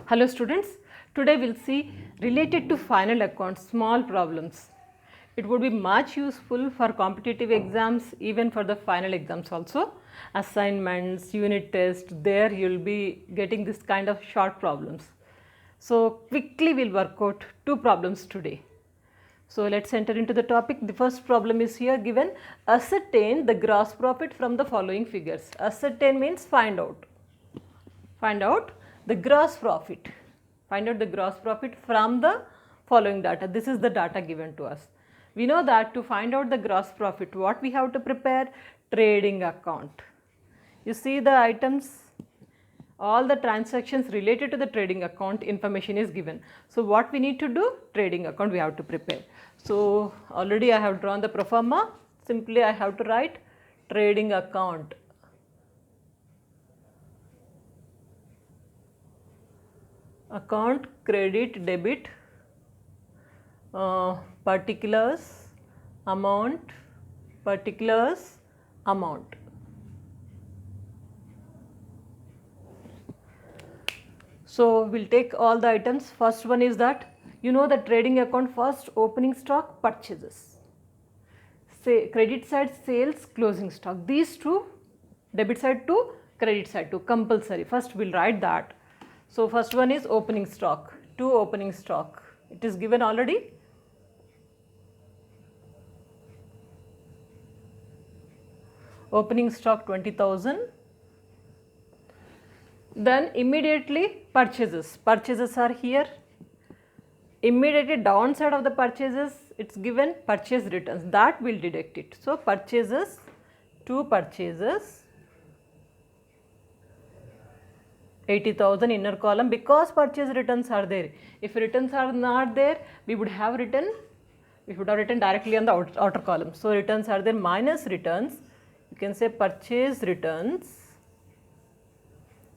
Hello students, today we'll see related to final accounts small problems. It would be much useful for competitive exams, even for the final exams also. Assignments, unit tests, there you'll be getting this kind of short problems. So quickly we'll work out two problems today. So let's enter into the topic. The first problem is here given: ascertain the gross profit from the following figures. Ascertain means find out. Find out the gross profit. Find out the gross profit from the following data. This is the data given to us. We know that to find out the gross profit, what we have to prepare? Trading account. You see the items, all the transactions related to the trading account information is given. So what we need to do? Trading account we have to prepare. So already I have drawn the pro forma. Simply I have to write trading account. Account, credit, debit, particulars, amount, particulars, amount. So we'll take all the items. First one is that you know the trading account, first opening stock, purchases. Say credit side sales, closing stock. These two, debit side two, credit side two, compulsory. First we'll write that. So first one is opening stock, two opening stock. It is given already. Opening stock 20,000. Then immediately purchases. Purchases are here. Immediately downside of the purchases, it's given purchase returns. That will deduct it. So purchases, two purchases. 80,000 inner column, because purchase returns are there. If returns are not there, we would have written directly on the outer column. So returns are there, minus returns, you can say purchase returns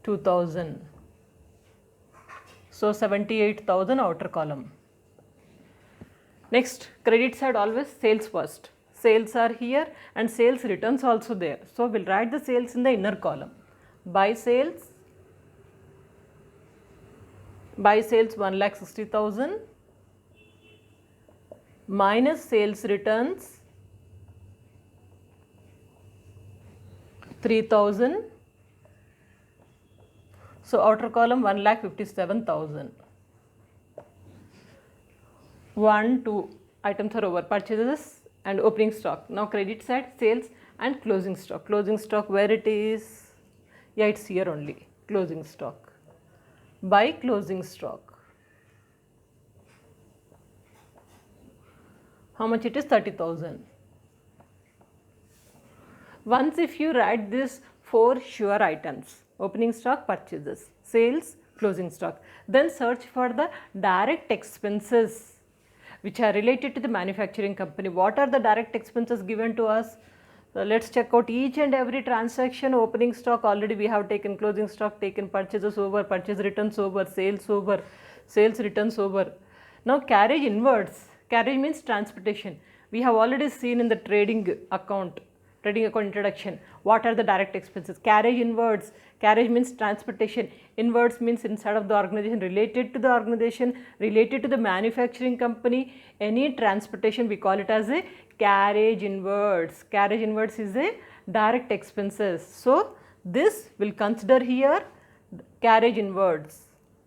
2,000. So 78,000 outer column. Next, credit side always sales first. Sales are here and sales returns also there. So we'll write the sales in the inner column. Buy sales 1,60,000 minus sales returns 3,000. So outer column 1,57,000. 1, 2 items are over, purchases and opening stock. Now credit side sales and closing stock. Closing stock where it is? Yeah, it's here only, closing stock. By closing stock. How much it is? 30,000. Once if you write this 4 sure items, opening stock, purchases, sales, closing stock, then search for the direct expenses which are related to the manufacturing company. What are the direct expenses given to us? So let's check out each and every transaction. Opening stock already we have taken, closing stock taken, purchases over, purchase returns over, sales returns over. Now carriage inwards. Carriage means transportation. We have already seen in the trading account introduction. What are the direct expenses? Carriage inwards. Carriage means transportation. Inwards means inside of the organization, related to the organization, related to the manufacturing company. Any transportation we call it as a carriage inwards. Carriage inwards is a direct expenses. So this will consider here carriage inwards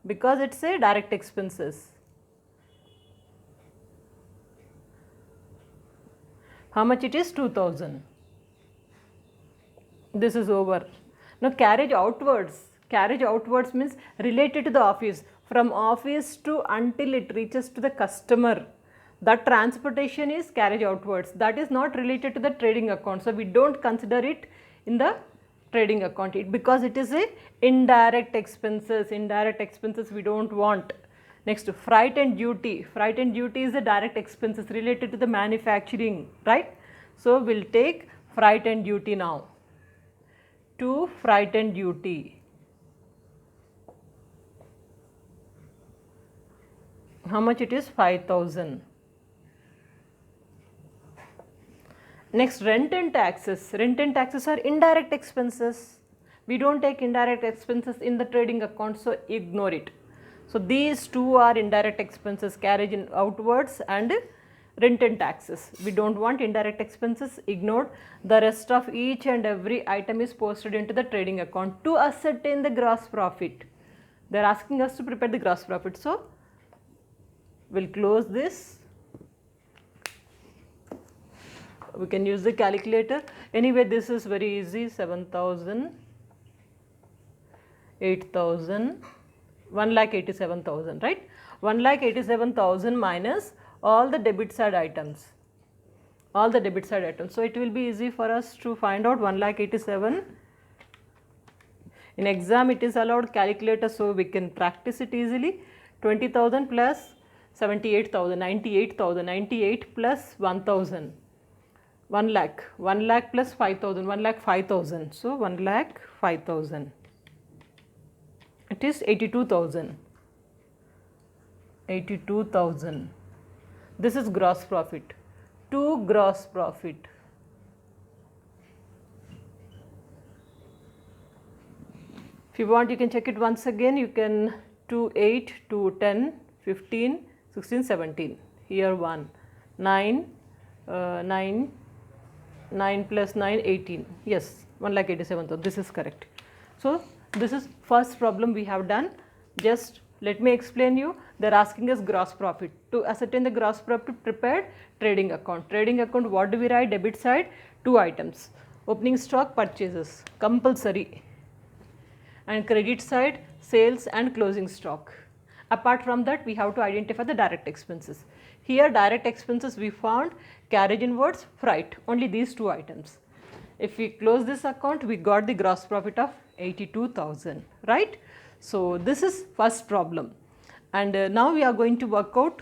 because it's a direct expenses. How much it is? 2,000. This is over. Now carriage outwards. Carriage outwards means related to the office. From office to until it reaches to the customer. That transportation is carriage outwards. That is not related to the trading account. So we don't consider it in the trading account because it is a indirect expenses. Indirect expenses we don't want. Next, freight and duty. Freight and duty is the direct expenses related to the manufacturing, right? So we'll take freight and duty now. To freight and duty. How much it is? 5,000. Next, rent and taxes. Rent and taxes are indirect expenses. We don't take indirect expenses in the trading account, so ignore it. So these two are indirect expenses, carriage in outwards and rent and taxes. We don't want indirect expenses, ignored. The rest of each and every item is posted into the trading account to ascertain the gross profit. They are asking us to prepare the gross profit. So we'll close this. We can use the calculator. Anyway, this is very easy. 7,000, 8,000, 1,87,000, right? 1,87,000 minus all the debit side items. All the debit side items. So it will be easy for us to find out 1,87,000. In exam it is allowed calculator, so we can practice it easily. 20,000 plus 78,000, 98,000, 98 plus 1,000. 1 lakh, 1 lakh plus 5,000, 1 lakh 5,000. So 1 lakh 5,000. It is 82,000. 82,000. This is gross profit. To gross profit. If you want, you can check it once again. You can 2, 8, 2, 10, 15, 16, 17. Here 1, 9, 9 plus 9, 18. Yes, 1,87,000. This is correct. So this is first problem we have done. Just let me explain you. They are asking us gross profit. To ascertain the gross profit, prepare trading account. Trading account, what do we write? Debit side, 2 items. Opening stock, purchases, compulsory. And credit side, sales and closing stock. Apart from that, we have to identify the direct expenses. Here direct expenses we found carriage inwards, freight, only these 2 items. If we close this account, we got the gross profit of 82,000, right? So this is first problem, and now we are going to work out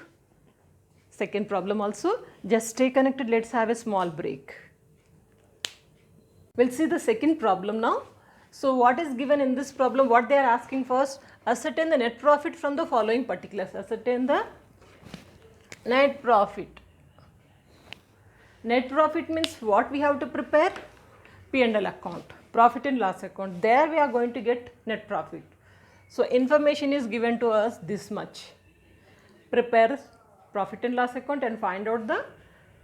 second problem also. Just stay connected, let's have a small break. We'll see the second problem now. So what is given in this problem, what they are asking first, ascertain the net profit from the following particulars. Ascertain the net profit. Net profit means what we have to prepare? P&L account, profit and loss account. There we are going to get net profit. So information is given to us this much. Prepare profit and loss account and find out the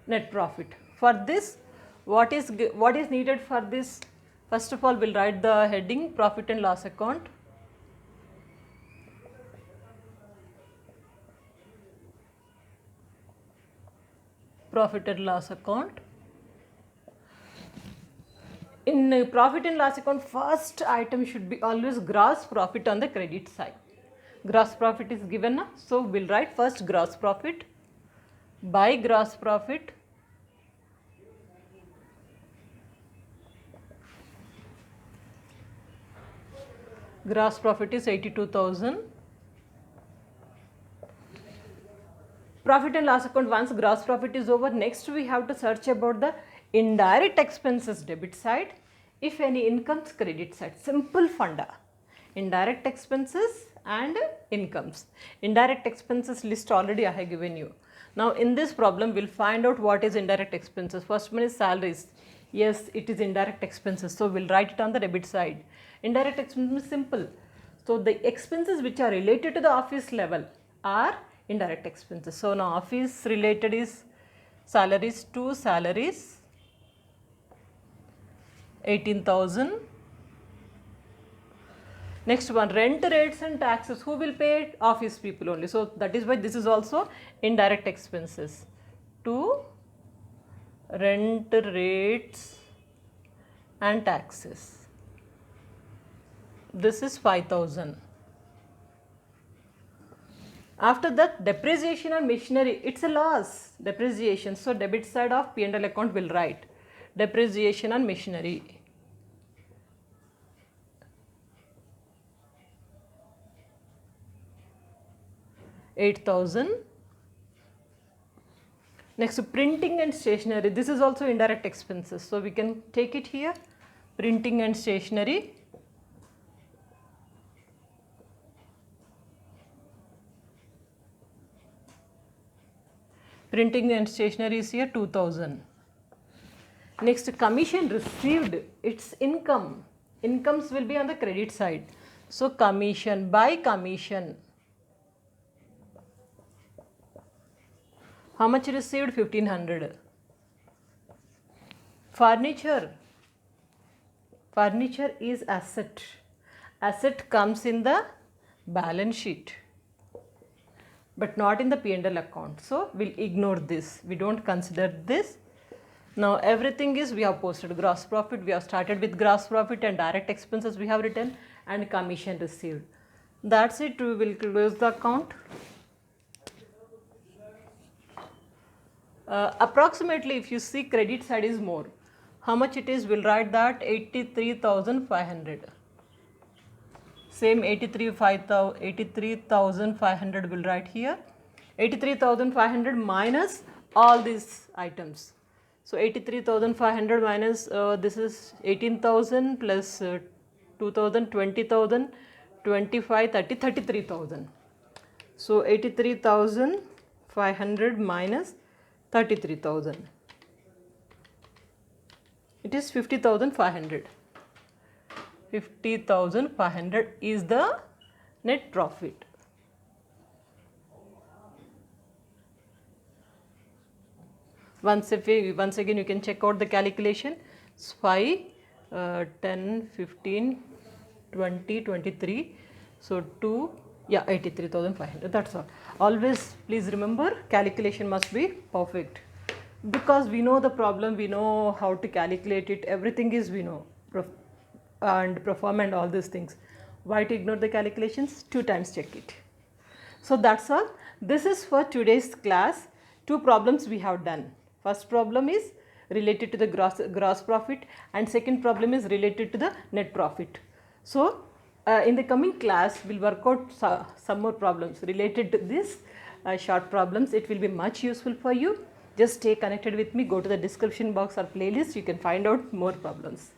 net profit. For this, what is needed for this? First of all, we'll write the heading profit and loss account. Profit and loss account. In profit and loss account, first item should be always gross profit on the credit side. Gross profit is given, so we'll write first gross profit. By gross profit, gross profit is 82,000. Profit and loss account, once gross profit is over, next we have to search about the indirect expenses debit side, if any incomes credit side. Simple funda. Indirect expenses and incomes. Indirect expenses list already I have given you. Now in this problem we'll find out what is indirect expenses. First one is salaries. Yes, it is indirect expenses, so we'll write it on the debit side. Indirect expenses is simple. So the expenses which are related to the office level are indirect expenses. So now office related is salaries, 2 salaries, 18,000. Next one, rent rates and taxes. Who will pay it? Office people only. So that is why this is also indirect expenses. 2 rent rates and taxes. This is 5,000. After that, depreciation and machinery, it's a loss, depreciation. So debit side of P&L account will write depreciation and machinery. $8,000. Next, printing and stationery. This is also indirect expenses. So we can take it here. Printing and stationery. Printing and stationery is here 2,000. Next, commission received, it's income. Incomes will be on the credit side. So commission, by commission, How much received? 1500. Furniture. Furniture is asset. Asset comes in the balance sheet, but not in the P&L account. So we'll ignore this. We don't consider this. Now everything is, we have posted gross profit. We have started with gross profit and direct expenses we have written and commission received. That's it. We will close the account. Approximately, if you see credit side is more. How much it is? We'll write that 83,500. Same 83,500 will write here. 83,500 minus all these items. So 83,500 minus this is 18,000 plus 2,000, 20,000, 25, 30, 33,000. So 83,500 minus 33,000. It is 50,500. 50,500 is the net profit. Once again you can check out the calculation. 5, 10, 15, 20, 23. So 2, yeah, 83,500. That's all. Always please remember, calculation must be perfect. Because we know the problem, we know how to calculate it, everything is we know. And perform and all these things. Why to ignore the calculations? 2 times check it. So that's all. This is for today's class. 2 problems we have done. First problem is related to the gross profit and second problem is related to the net profit. So in the coming class we'll work out some more problems related to this short problems. It will be much useful for you. Just stay connected with me. Go to the description box or playlist. You can find out more problems.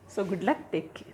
So good luck. Take care.